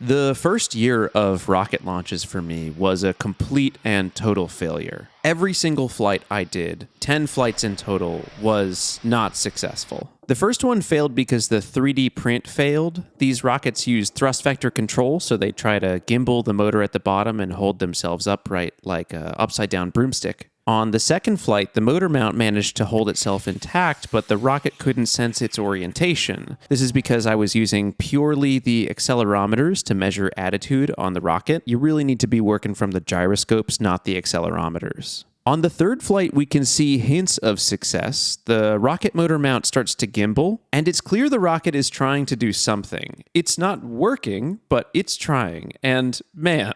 The first year of rocket launches for me was a complete and total failure. Every single flight I did, 10 flights in total, was not successful. The first one failed because the 3D print failed. These rockets use thrust vector control, so they try to gimbal the motor at the bottom and hold themselves upright like an upside-down broomstick. On the second flight, the motor mount managed to hold itself intact, but the rocket couldn't sense its orientation. This is because I was using purely the accelerometers to measure attitude on the rocket. You really need to be working from the gyroscopes, not the accelerometers. On the third flight, we can see hints of success. The rocket motor mount starts to gimbal, and it's clear the rocket is trying to do something. It's not working, but it's trying. And man...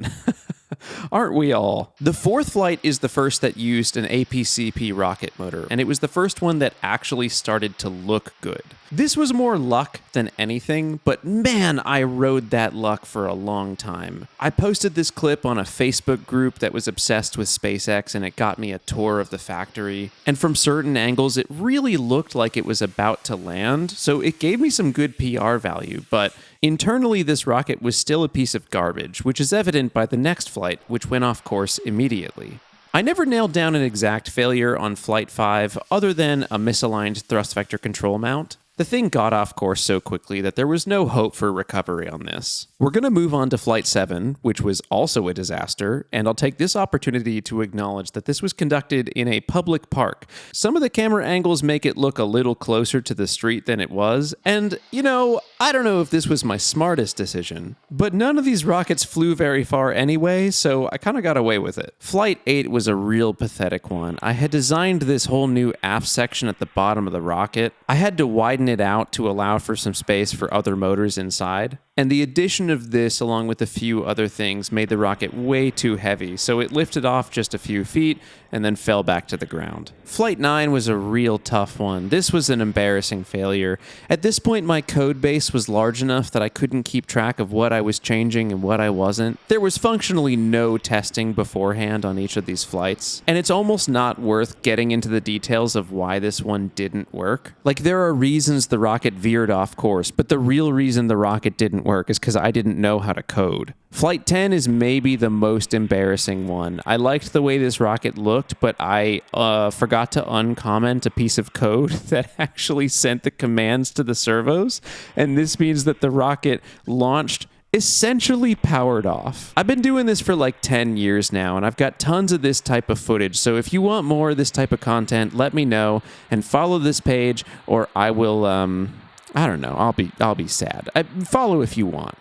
aren't we all? The fourth flight is the first that used an APCP rocket motor, and it was the first one that actually started to look good. This was more luck than anything, but man, I rode that luck for a long time. I posted this clip on a Facebook group that was obsessed with SpaceX, and it got me a tour of the factory. And from certain angles, it really looked like it was about to land, so it gave me some good PR value, but internally, this rocket was still a piece of garbage, which is evident by the next flight, which went off course immediately. I never nailed down an exact failure on Flight 5 other than a misaligned thrust vector control mount. The thing got off course so quickly that there was no hope for recovery on this. We're going to move on to Flight 7, which was also a disaster, and I'll take this opportunity to acknowledge that this was conducted in a public park. Some of the camera angles make it look a little closer to the street than it was, and, I don't know if this was my smartest decision, but none of these rockets flew very far anyway, so I kind of got away with it. Flight 8 was a real pathetic one. I had designed this whole new aft section at the bottom of the rocket. I had to widen it out to allow for some space for other motors inside. And the addition of this, along with a few other things, made the rocket way too heavy, so it lifted off just a few feet and then fell back to the ground. Flight 9 was a real tough one. This was an embarrassing failure. At this point, my code base was large enough that I couldn't keep track of what I was changing and what I wasn't. There was functionally no testing beforehand on each of these flights, and it's almost not worth getting into the details of why this one didn't work. Like, there are reasons the rocket veered off course, but the real reason the rocket didn't work is because I didn't know how to code. Flight 10 is maybe the most embarrassing one. I liked the way this rocket looked, but I forgot to uncomment a piece of code that actually sent the commands to the servos, and this means that the rocket launched essentially powered off. I've been doing this for like 10 years now, and I've got tons of this type of footage, so if you want more of this type of content, let me know, and follow this page, or I will, I don't know, I'll be sad. Follow if you want.